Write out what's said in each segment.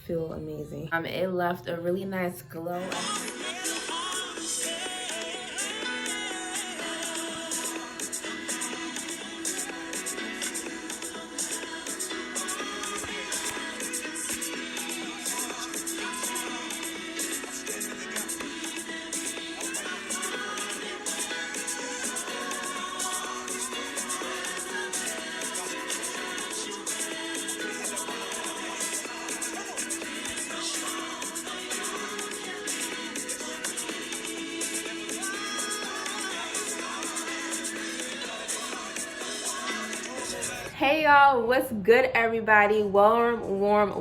feel amazing. It left a really nice glow. Hey y'all, what's good everybody? Warm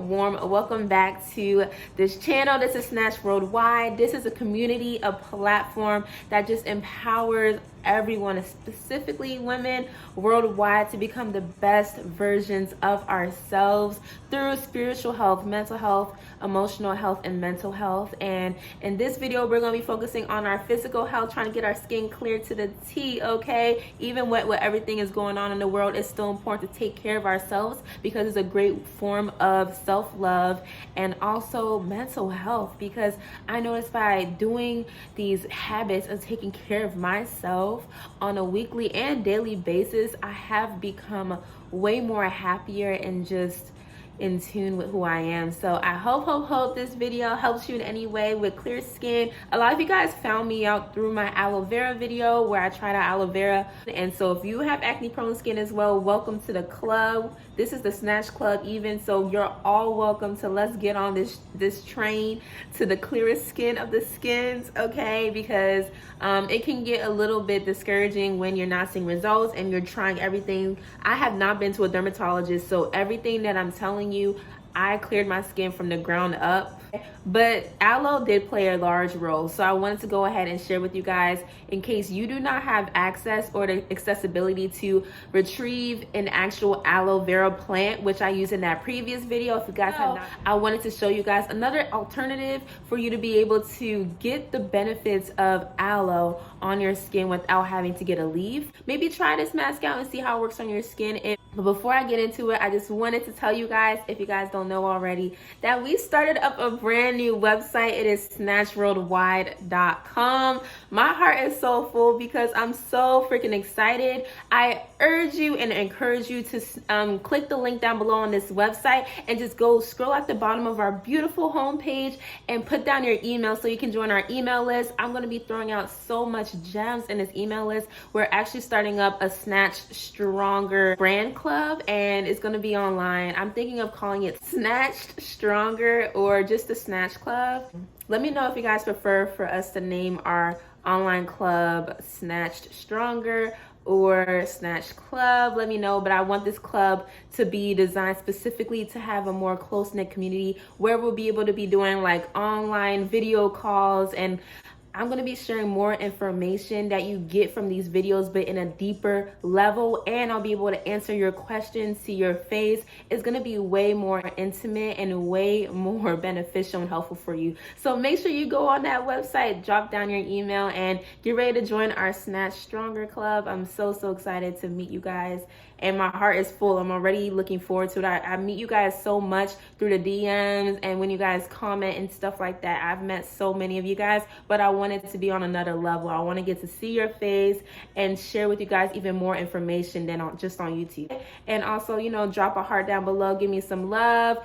welcome back to this channel. This is Snatch Worldwide. This is a community, a platform that just empowers everyone, specifically women worldwide, to become the best versions of ourselves through spiritual health, mental health, emotional health, and mental health. And in this video, we're going to be focusing on our physical health, trying to get our skin clear to the T, okay? Even with everything is going on in the world, it's still important to take care of ourselves because it's a great form of self-love and also mental health. Because I noticed by doing these habits of taking care of myself on a weekly and daily basis, I have become way more happier and just in tune with who I am. So I hope this video helps you in any way with clear skin. A lot of you guys found me out through my aloe vera video where I tried out aloe vera. And so if you have acne prone skin as well, welcome to the club. This is the Snatch Club even, so you're all welcome to let's get on this train to the clearest skin of the skins, okay? Because it can get a little bit discouraging when you're not seeing results and you're trying everything. I have not been to a dermatologist, so everything that I'm telling you, I cleared my skin from the ground up. But aloe did play a large role, so I wanted to go ahead and share with you guys in case you do not have access or the accessibility to retrieve an actual aloe vera plant, which I used in that previous video. If you guys have not, I wanted to show you guys another alternative for you to be able to get the benefits of aloe on your skin without having to get a leave. Maybe try this mask out and see how it works on your skin. But before I get into it, I just wanted to tell you guys, if you guys don't know already, that we started up a brand new website. It is snatchworldwide.com. My heart is so full because I'm so freaking excited. I urge you and encourage you to click the link down below on this website and just go scroll at the bottom of our beautiful homepage and put down your email so you can join our email list. I'm going to be throwing out so much gems in this email list. We're actually starting up a Snatch Stronger brand club, and it's going to be online. I'm thinking of calling it Snatched Stronger or just the Snatch Club. Let me know if you guys prefer for us to name our online club Snatched Stronger or Snatch Club. Let me know, but I want this club to be designed specifically to have a more close-knit community where we'll be able to be doing like online video calls, and I'm going to be sharing more information that you get from these videos, but in a deeper level, and I'll be able to answer your questions to your face. It's going to be way more intimate and way more beneficial and helpful for you. So make sure you go on that website, drop down your email, and get ready to join our Snatch Stronger Club. I'm so excited to meet you guys, and my heart is full. I'm already looking forward to it. I meet you guys so much through the DMs and when you guys comment and stuff like that. I've met so many of you guys, but I wanted to be on another level. I want to get to see your face and share with you guys even more information than just on YouTube. And also, you know, drop a heart down below, give me some love,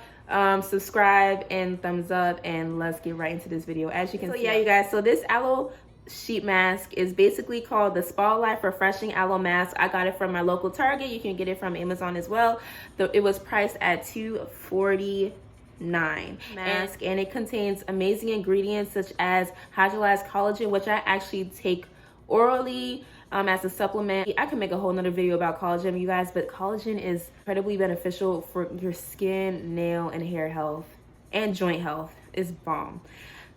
subscribe and thumbs up, and let's get right into this video. As you can see, yeah, you guys, so this aloe sheet mask is basically called the Spotlight Refreshing Aloe Mask. I got it from my local Target. You can get it from Amazon as well. It was priced at $249 mask, and it contains amazing ingredients such as hydrolyzed collagen, which I actually take orally as a supplement. I can make a whole nother video about collagen, you guys, but collagen is incredibly beneficial for your skin, nail, and hair health and joint health. It's bomb.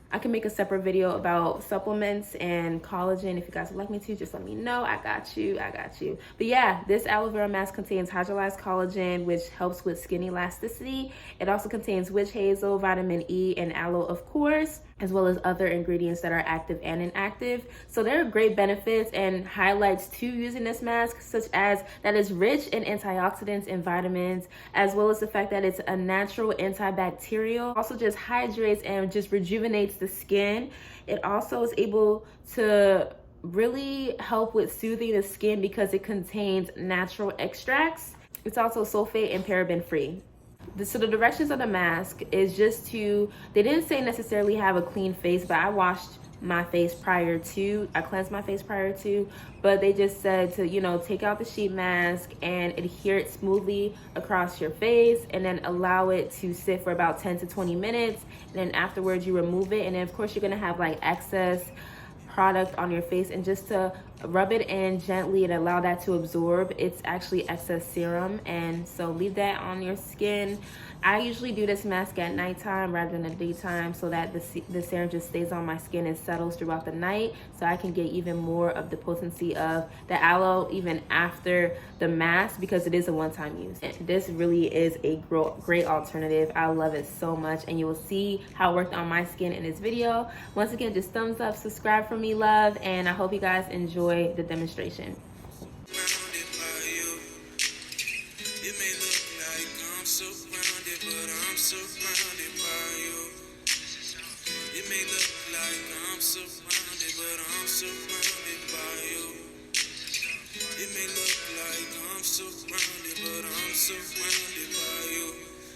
I can make a separate video about supplements and collagen. If you guys would like me to, just let me know. I got you. But yeah, this aloe vera mask contains hydrolyzed collagen, which helps with skin elasticity. It also contains witch hazel, vitamin E, and aloe, of course. as well as other ingredients that are active and inactive. So there are great benefits and highlights to using this mask, such as that it's rich in antioxidants and vitamins, as well as the fact that it's a natural antibacterial. Also just hydrates and just rejuvenates the skin. It also is able to really help with soothing the skin because it contains natural extracts. It's also sulfate and paraben free. So the directions of the mask is just to, they didn't say necessarily have a clean face, but I washed my face prior to, I cleansed my face prior to, but they just said to, you know, take out the sheet mask and adhere it smoothly across your face, and then allow it to sit for about 10 to 20 minutes. And then afterwards you remove it, and then of course you're gonna have like excess product on your face, and just to rub it in gently and allow that to absorb. It's actually excess serum, and so leave that on your skin. I usually do this mask at nighttime rather than the daytime, so that the serum just stays on my skin and settles throughout the night, so I can get even more of the potency of the aloe even after the mask, because it is a one-time use. And this really is a great alternative. I love it so much, and you will see how it worked on my skin in this video. Once again, just thumbs up, subscribe for me, love, and I hope you guys enjoy the demonstration.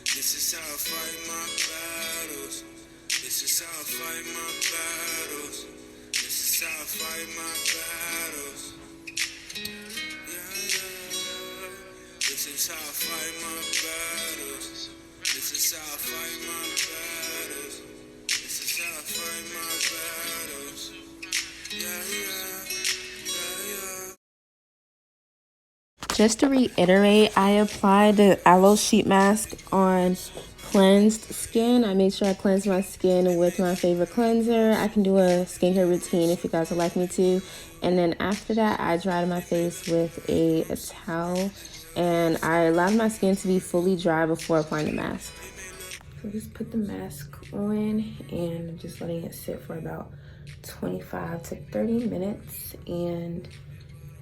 This is how I fight my battles. This is how I fight my battles. This is how I fight my battles. Yeah. This is how I fight my battles. This is how I fight my battles. This is how I fight my battles. Yeah. Just to reiterate, I applied the aloe sheet mask on cleansed skin. I made sure I cleansed my skin with my favorite cleanser. I can do a skincare routine if you guys would like me to. And then after that, I dried my face with a towel, and I allowed my skin to be fully dry before applying the mask. So just put the mask on, and I'm just letting it sit for about 25 to 30 minutes, and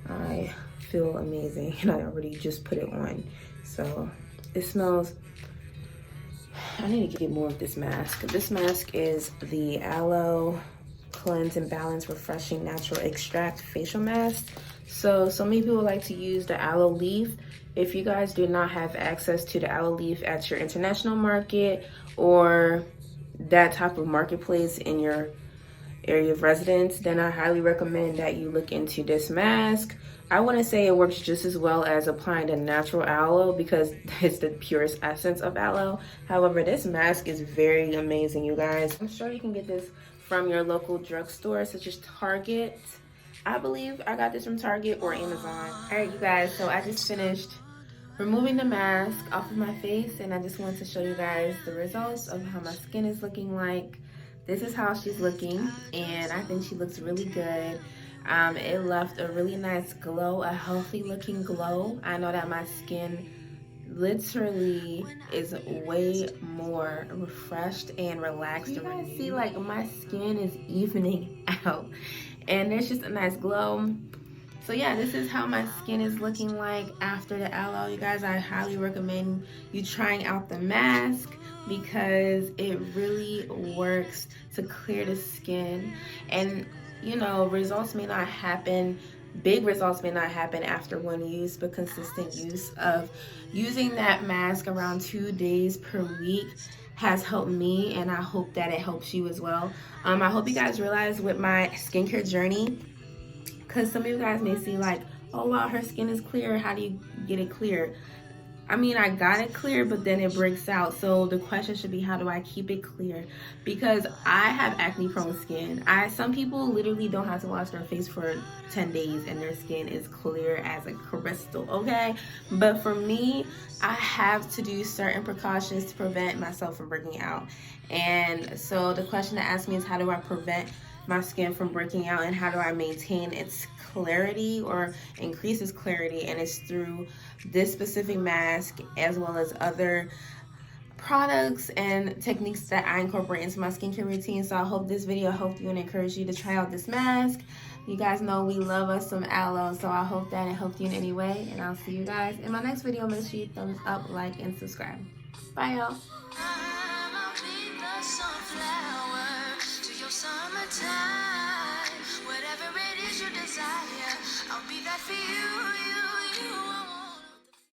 I feel amazing, and I already just put it on. So it smells, I need to get more of this mask. This mask is the Aloe Cleanse and Balance Refreshing Natural Extract Facial Mask. So many people like to use the aloe leaf. If you guys do not have access to the aloe leaf at your international market or that type of marketplace in your area of residence, then I highly recommend that you look into this mask. I wouldn't say it works just as well as applying the natural aloe, because it's the purest essence of aloe. However, this mask is very amazing, you guys. I'm sure you can get this from your local drugstore, such as Target. I believe I got this from Target or Amazon. All right, you guys, so I just finished removing the mask off of my face, and I just wanted to show you guys the results of how my skin is looking like. This is how she's looking, and I think she looks really good. It left a really nice glow, a healthy looking glow. I know that my skin literally is way more refreshed and relaxed. You guys see, like, my skin is evening out, and there's just a nice glow. So yeah, this is how my skin is looking like after the aloe. You guys, I highly recommend you trying out the mask, because it really works to clear the skin. And you know, results may not happen, big results may not happen after one use, but consistent use of using that mask around 2 days per week has helped me, and I hope that it helps you as well. I hope you guys realize with my skincare journey, because some of you guys may see like, oh wow, her skin is clear, how do you get it clear? I mean, I got it clear, but then it breaks out. So the question should be, how do I keep it clear? Because I have acne prone skin. Some people literally don't have to wash their face for 10 days and their skin is clear as a crystal, okay? But for me, I have to do certain precautions to prevent myself from breaking out. And so the question to ask me is, how do I prevent my skin from breaking out, and how do I maintain its clarity or increase its clarity? And it's through this specific mask, as well as other products and techniques that I incorporate into my skincare routine. So I hope this video helped you and encouraged you to try out this mask. You guys know we love us some aloe, so I hope that it helped you in any way. And I'll see you guys in my next video. Make sure you thumbs up, like, and subscribe. Bye, y'all.